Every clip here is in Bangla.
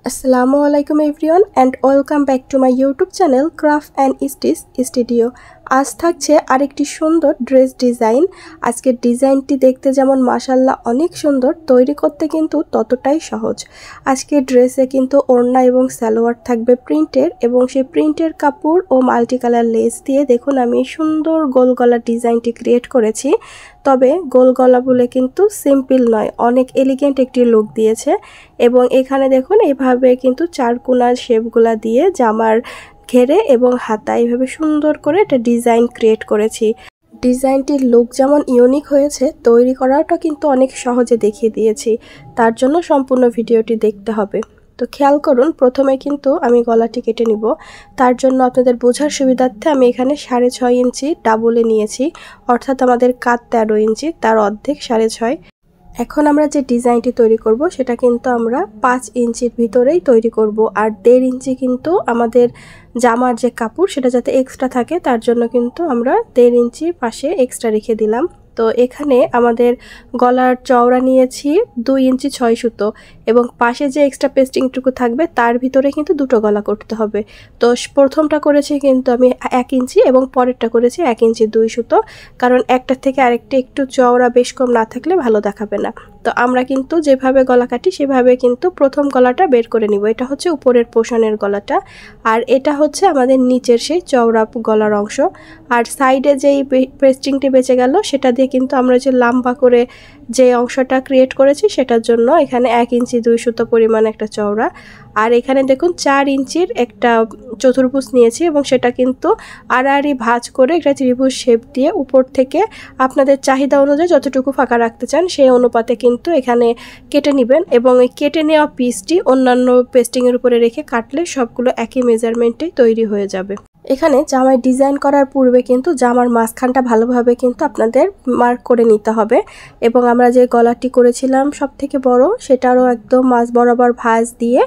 আসসালামু আলাইকুম everyone and welcome back to my YouTube channel craft and stitch studio. আজ থাকছে আরেকটি সুন্দর ড্রেস ডিজাইন। আজকের ডিজাইনটি দেখতে যেমন মাশাআল্লাহ অনেক সুন্দর, তৈরি করতে কিন্তু ততটাই সহজ। আজকের ড্রেসে কিন্তু ওড়না এবং সালোয়ার থাকবে প্রিন্টের, এবং সেই প্রিন্টের কাপড় ও মাল্টি কালার লেস দিয়ে দেখুন আমি সুন্দর গোল গলা ডিজাইনটি ক্রিয়েট করেছি। তবে গোল গলা বলে কিন্তু সিম্পল নয়, অনেক এলিগেন্ট একটি লুক দিয়েছে। এবং এখানে দেখুন এইভাবে কিন্তু চারকোনা শেপগুলা দিয়ে জামার ঘেরে এবং হাতায় এইভাবে সুন্দর করে একটা ডিজাইন ক্রিয়েট করেছি। ডিজাইনটির লুক যেমন ইউনিক হয়েছে, তৈরি করাটা কিন্তু অনেক সহজে দেখিয়ে দিয়েছি। তার জন্য সম্পূর্ণ ভিডিওটি দেখতে হবে। তো খেয়াল করুন, প্রথমে কিন্তু আমি গলাটি কেটে নিব। তার জন্য আপনাদের বোঝার সুবিধার্থে আমি এখানে 6.5 ইঞ্চি ডাবলে নিয়েছি, অর্থাৎ আমাদের কাঁধ 13 ইঞ্চি, তার অর্ধেক 6.5। এখন আমরা যে ডিজাইনটি তৈরি করব সেটা কিন্তু আমরা 5 ইঞ্চির ভিতরেই তৈরি করব। আর 1.5 ইঞ্চি কিন্তু আমাদের জামার যে কাপড় সেটা যাতে এক্সট্রা থাকে, তার জন্য কিন্তু আমরা 1.5 ইঞ্চি পাশে এক্সট্রা রেখে দিলাম। তো এখানে আমাদের গলার চওড়া নিয়েছি 2 ইঞ্চি 6 সুতো, এবং পাশে যে এক্সট্রা পেস্টিংটুকু থাকবে তার ভিতরে কিন্তু দুটো গলা করতে হবে। তো প্রথমটা করেছি কিন্তু আমি 1 ইঞ্চি এবং পরেরটা করেছি 1 ইঞ্চি 2 সুতো, কারণ একটা থেকে আরেকটা একটু চওড়া বেশ কম না থাকলে ভালো দেখাবে না। তো আমরা কিন্তু যেভাবে গলা কাটি সেভাবে কিন্তু প্রথম গলাটা বের করে নিব। এটা হচ্ছে উপরের পোর্শনের গলাটা, আর এটা হচ্ছে আমাদের নিচের সেই চওড়া গলার অংশ। আর সাইডে যেই পেস্টিংটি বেঁচে গেল সেটা দিয়ে কিন্তু আমরা যে লম্বা করে যে অংশটা ক্রিয়েট করেছি সেটার জন্য এখানে 1 ইঞ্চি 2 সুতো পরিমাণ একটা চওড়া। আর এখানে দেখুন 4 ইঞ্চির একটা চতুর্ভুজ নিয়েছি, এবং সেটা কিন্তু আড়াআড়ি ভাঁজ করে একটা ত্রিভুজ শেপ দিয়ে উপর থেকে আপনাদের চাহিদা অনুযায়ী যতটুকু ফাঁকা রাখতে চান সেই অনুপাতে কিন্তু এখানে কেটে নেবেন। এবং এই কেটে নেওয়া পিসটি অন্যান্য পেস্টিংয়ের উপরে রেখে কাটলে সবগুলো একই মেজারমেন্টেই তৈরি হয়ে যাবে। এখানে জামায় ডিজাইন করার পূর্বে কিন্তু জামার মাঝখানটা ভালোভাবে কিন্তু আপনাদের মার্ক করে নিতে হবে। এবং আমরা যে গলাটি করেছিলাম সব থেকে বড়, সেটারও একদম মাঝ বরাবর ভাঁজ দিয়ে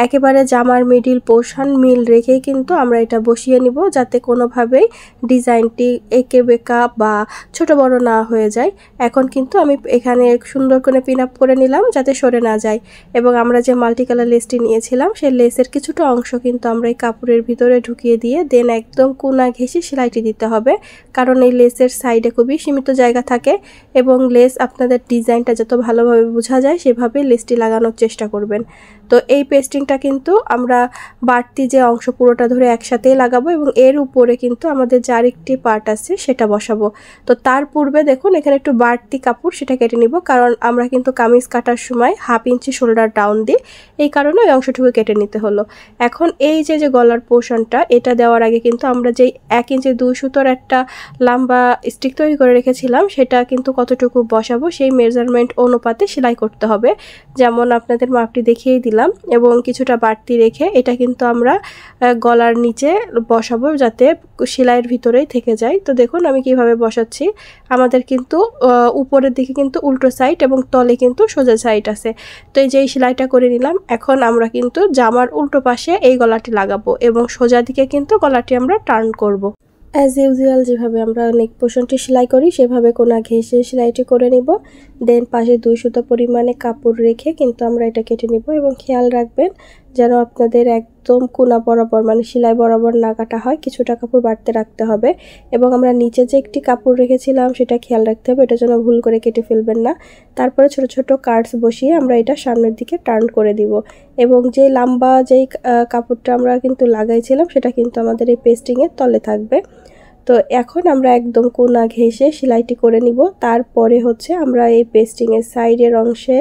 একেবারে জামার মিডিল পোর্শন মিল রেখেই কিন্তু আমরা এটা বসিয়ে নিব, যাতে কোনোভাবেই ডিজাইনটি এঁকে বেঁকা বা ছোট বড় না হয়ে যায়। এখন কিন্তু আমি এখানে সুন্দর করে পিন আপ করে নিলাম যাতে সরে না যায়। এবং আমরা যে মাল্টি কালার লেসটি নিয়েছিলাম সেই লেসের কিছুটা অংশ কিন্তু আমরা এই কাপড়ের ভিতরে ঢুকিয়ে দিয়ে দেন একদম কোনা ঘেঁষে সেলাইটি দিতে হবে, কারণ এই লেসের সাইডে খুবই সীমিত জায়গা থাকে। এবং লেস আপনাদের ডিজাইনটা যত ভালোভাবে বোঝা যায় সেভাবে লেসটি লাগানোর চেষ্টা করবেন। তো এই পেস্টিংটা কিন্তু আমরা বাড়তি যে অংশ পুরোটা ধরে একসাথেই লাগাবো, এবং এর উপরে কিন্তু আমাদের যে আরেকটি পার্ট আছে সেটা বসাবো। তো তার পূর্বে দেখুন এখানে একটু বাড়তি কাপড় সেটা কেটে নিব, কারণ আমরা কিন্তু কামিজ কাটার সময় 1/2 ইঞ্চি শোল্ডার ডাউন দিই, এই কারণে ওই অংশটুকু কেটে নিতে হলো। এখন এই যে গলার পোর্শনটা, এটা দেওয়ার আগে কিন্তু আমরা যেই 1 ইঞ্চি 2 সুতোর একটা লম্বা স্টিক তৈরি করে রেখেছিলাম সেটা কিন্তু কতটুকু বসাবো সেই মেজারমেন্ট অনুপাতে সেলাই করতে হবে। যেমন আপনাদের মাপটি দেখিয়ে দিলাম, এবং কিছুটা বাড়তি রেখে এটা কিন্তু আমরা গলার নিচে বসাবো যাতে সেলাইয়ের ভিতরেই থেকে যায়। তো দেখুন আমি কিভাবে বসাচ্ছি। আমাদের কিন্তু উপরের দিকে কিন্তু উল্টো সাইড এবং তলে কিন্তু সোজা সাইড আছে। তো এই যে সেলাইটা করে নিলাম, এখন আমরা কিন্তু জামার উল্টো পাশে এই গলাটি লাগাবো এবং সোজা দিকে কিন্তু গলাটি আমরা টার্ন করব। অ্যাজ ইউজুয়াল যেভাবে আমরা নেক পোর্শনটি সেলাই করি সেভাবে কোনা ঘেঁষে সেলাইটি করে নিব। দেন পাশে 2 সুতো পরিমাণে কাপড় রেখে কিন্তু আমরা এটা কেটে নিব। এবং খেয়াল রাখবেন যেন আপনাদের একদম কোনা বরাবর মানে সেলাই বরাবর না কাটা হয়, কিছুটা কাপড় বাড়তে রাখতে হবে। এবং আমরা নিচে যে একটি কাপড় রেখেছিলাম সেটা খেয়াল রাখতে হবে, এটা যেন ভুল করে কেটে ফেলবেন না। তারপরে ছোট ছোট কাটস বসিয়ে আমরা এটা সামনের দিকে টার্ন করে দিব। এবং যে লম্বা যেই কাপড়টা আমরা কিন্তু লাগাইছিলাম সেটা কিন্তু আমাদের এই পেস্টিংয়ের তলে থাকবে। তো এখন আমরা একদম কোনা ঘেঁষে সেলাইটি করে নিব। তারপরে হচ্ছে আমরা এই পেস্টিংয়ের সাইডের অংশে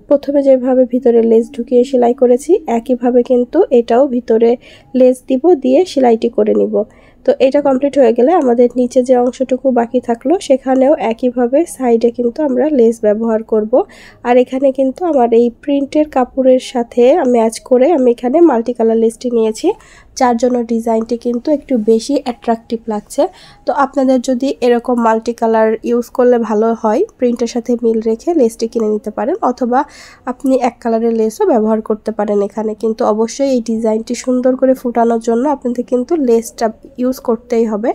প্রথমে যেভাবে ভিতরে লেস ঢুকিয়ে সেলাই করেছি একইভাবে কিন্তু এটাও ভিতরে লেস দিব, দিয়ে সেলাইটি করে নিব। তো এটা কমপ্লিট হয়ে গেলে আমাদের নিচে যে অংশটুকু বাকি থাকলো সেখানেও একইভাবে সাইডে কিন্তু আমরা লেস ব্যবহার করব। আর এখানে কিন্তু আমার এই প্রিন্টের কাপড়ের সাথে ম্যাচ করে আমি এখানে মাল্টি কালার লেসটি নিয়েছি। যার জন্য ডিজাইনটি কিন্তু একটু বেশি অ্যাট্রাকটিভ লাগছে। তো আপনাদের যদি এরকম মাল্টি কালার ইউজ করলে ভালো হয়, প্রিন্টের সাথে মিল রেখে লেসটি কিনে নিতে পারেন, অথবা আপনি এক কালারের লেসও ব্যবহার করতে পারেন এখানে। কিন্তু অবশ্যই এই ডিজাইনটি সুন্দর করে ফুটানোর জন্য আপনাদের কিন্তু লেসটা ইউজ করতেই হবে।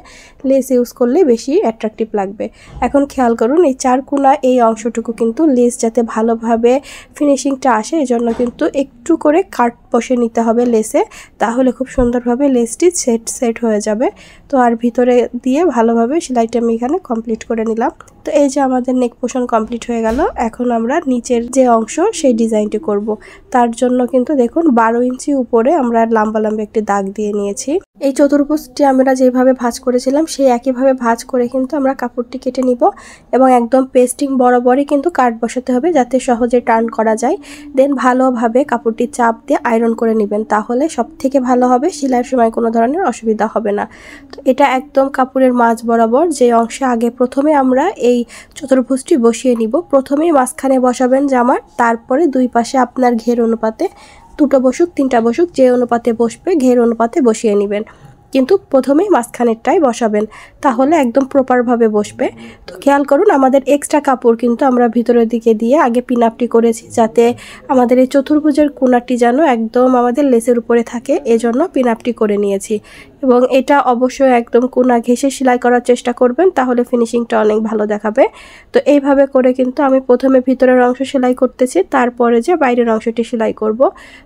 লেস ইউজ করলে বেশি অ্যাট্রাকটিভ লাগবে। এখন খেয়াল করুন, এই 4 কোনা এই অংশটুকু কিন্তু লেস যাতে ভালোভাবে ফিনিশিংটা আসে এজন্য কিন্তু একটু করে কাট বসে নিতে হবে লেসে, তাহলে খুব সুন্দরভাবে লেসটি সেট হয়ে যাবে। তো আর ভিতরে দিয়ে ভালোভাবে সেলাইটা আমি এখানে কমপ্লিট করে নিলাম। তো এই যে আমাদের নেক পোর্শন কমপ্লিট হয়ে গেল। এখন আমরা নিচের যে অংশ সেই ডিজাইনটি করব। তার জন্য কিন্তু দেখুন 12 ইঞ্চি উপরে আমরা লম্বা একটি দাগ দিয়ে নিয়েছি। এই চতুর্ভুজটি আমরা যেভাবে ভাঁজ করেছিলাম সেই একইভাবে ভাঁজ করে কিন্তু আমরা কাপড়টি কেটে নিব এবং একদম পেস্টিং বরাবরই কিন্তু কাট বসাতে হবে যাতে সহজে টার্ন করা যায়। দেন ভালোভাবে কাপড়টি চাপ দিয়ে আয়রন করে নেবেন, তাহলে সবথেকে ভালো হবে, সেলাইয়ের সময় কোনো ধরনের অসুবিধা হবে না। তো এটা একদম কাপড়ের মাঝ বরাবর যে অংশে আগে প্রথমে আমরা এই চতুর্ভুজটি বসিয়ে নিব। প্রথমেই মাঝখানে বসাবেন জামার, তারপরে দুই পাশে আপনার ঘের অনুপাতে 2টো বসুক 3টা বসুক যে অনুপাতে বসবে ঘের অনুপাতে বসিয়ে নেবেন, কিন্তু প্রথমেই মাঝখানেরটাই বসাবেন, তাহলে একদম প্রপারভাবে বসবে। তো খেয়াল করুন, আমাদের এক্সট্রা কাপড় কিন্তু আমরা ভিতরের দিকে দিয়ে আগে পিনআপটি করেছি যাতে আমাদের এই চতুর্ভুজের কোণাটি যেন একদম আমাদের লেসের উপরে থাকে, এজন্য পিনআপটি করে নিয়েছি। এবং এটা অবশ্যই একদম কোণা ঘেঁষে সেলাই করার চেষ্টা করবেন, তাহলে ফিনিশিংটা অনেক ভালো দেখাবে। তো এইভাবে করে কিন্তু আমি প্রথমে ভিতরের অংশ সেলাই করতেছি, তারপরে যে বাইরের অংশটি সেলাই করব।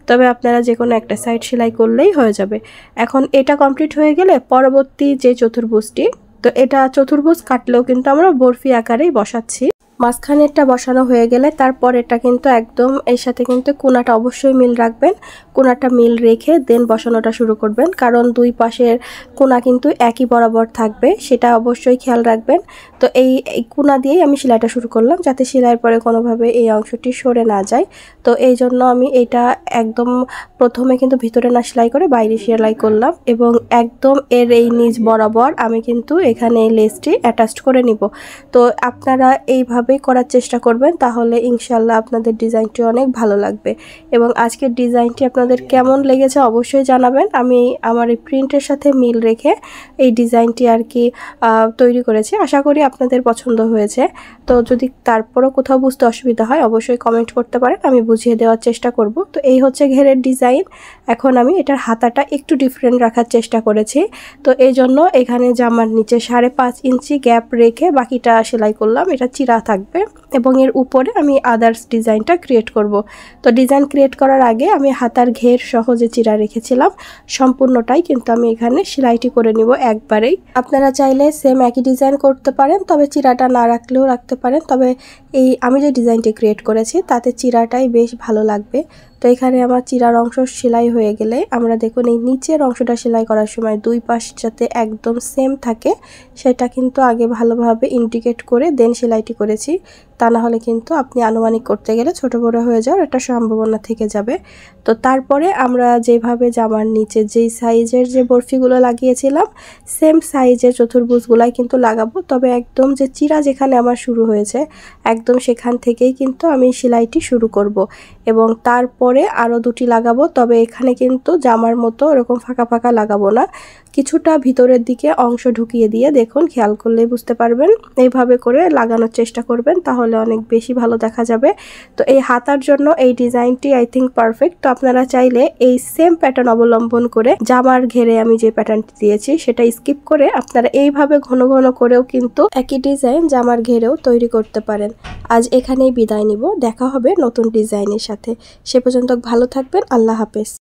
তবে আপনারা যে কোনো একটা সাইড সেলাই করলেই হয়ে যাবে। এখন এটা কমপ্লিট হয়ে গেলে পরবর্তী যে চতুর্ভুজটি, তো এটা চতুর্ভুজ কাটলেও কিন্তু আমরা বরফি আকারেই বসাচ্ছি। মাঝখানেরটা বসানো হয়ে গেলে তারপর এটা কিন্তু একদম এর সাথে কিন্তু কোণাটা অবশ্যই মিল রাখবেন। কোণাটা মিল রেখে দেন বসানোটা শুরু করবেন, কারণ দুই পাশের কোণা কিন্তু একই বরাবর থাকবে, সেটা অবশ্যই খেয়াল রাখবেন। তো এই কোণা দিয়েই আমি সেলাইটা শুরু করলাম যাতে সেলাইয়ের পরে কোনোভাবে এই অংশটি সরে না যায়। তো এই জন্য আমি এটা একদম প্রথমে কিন্তু ভিতরে না সেলাই করে বাইরে সেলাই করলাম এবং একদম এর এই নিচ বরাবর আমি কিন্তু এখানে লেসটি অ্যাটাচড করে নিব। তো আপনারা এইভাবে করার চেষ্টা করবেন, তাহলে ইনশাল্লাহ আপনাদের ডিজাইনটি অনেক ভালো লাগবে। এবং আজকের ডিজাইনটি আপনাদের কেমন লেগেছে অবশ্যই জানাবেন। আমি আমার এই প্রিন্টের সাথে মিল রেখে এই ডিজাইনটি আর কি তৈরি করেছি, আশা করি আপনাদের পছন্দ হয়েছে। তো যদি তারপরও কোথাও বুঝতে অসুবিধা হয় অবশ্যই কমেন্ট করতে পারেন, আমি বুঝিয়ে দেওয়ার চেষ্টা করব। তো এই হচ্ছে ঘেরের ডিজাইন। এখন আমি এটার হাতাটা একটু ডিফারেন্ট রাখার চেষ্টা করেছি, তো এই জন্য এখানে জামার নিচে 5.5 ইঞ্চি গ্যাপ রেখে বাকিটা সেলাই করলাম। এটা চিরা থাকবে এবং এর উপরে আমি আদার্স ডিজাইনটা ক্রিয়েট করব। তো ডিজাইন ক্রিয়েট করার আগে আমি হাতার ঘের সহ যে চিরা রেখেছিলাম সম্পূর্ণটাই কিন্তু আমি এখানে সেলাইটি করে নিব একবারেই। আপনারা চাইলে সেম একই ডিজাইন করতে পারেন, তবে চিরাটা না রাখলেও রাখতে পারেন, তবে এই আমি যে ডিজাইনটি ক্রিয়েট করেছি তাতে চিরাটাই বেশ ভালো লাগবে। তো এখানে আমার চিরার অংশ সেলাই হয়ে গেলে আমরা দেখুন এই নিচের অংশটা সেলাই করার সময় দুই পাশ যাতে একদম সেম থাকে সেটা কিন্তু আগে ভালোভাবে ইন্ডিকেট করে দেন সেলাইটি করেছি, তা না হলে কিন্তু আপনি আনুমানিক করতে গেলে ছোট বড় হয়ে যাওয়ার একটা সম্ভাবনা থেকে যাবে। তো তারপরে আমরা যেভাবে জামার নিচে যেই সাইজের যে বরফিগুলো লাগিয়েছিলাম সেম সাইজের চতুর্ভুজগুলাই কিন্তু লাগাবো, তবে একদম যে চিরা যেখানে আমার শুরু হয়েছে একদম সেখান থেকেই কিন্তু আমি সেলাইটি শুরু করব এবং তারপরে আরও দুটি লাগাবো। তবে এখানে কিন্তু জামার মতো এরকম ফাঁকা ফাঁকা লাগাবো না, কিছুটা ভিতরের দিকে অংশ ঢুকিয়ে দিয়ে দেখুন খেয়াল করলে বুঝতে পারবেন, এইভাবে করে লাগানোর চেষ্টা করবেন, তাহলে অনেক বেশি ভালো দেখা যাবে। তো এই হাতার জন্য এই ডিজাইনটি আই থিঙ্ক পারফেক্ট। তো আপনারা চাইলে এই সেম প্যাটার্ন অবলম্বন করে জামার ঘেরে আমি যে প্যাটার্নটি দিয়েছি সেটা স্কিপ করে আপনারা এইভাবে ঘন ঘন করেও কিন্তু একই ডিজাইন জামার ঘেরেও তৈরি করতে পারেন। আজ এখানেই বিদায় নিব, দেখা হবে নতুন ডিজাইনের সাথে। সে পর্যন্ত ভালো থাকবেন, আল্লাহ হাফেজ।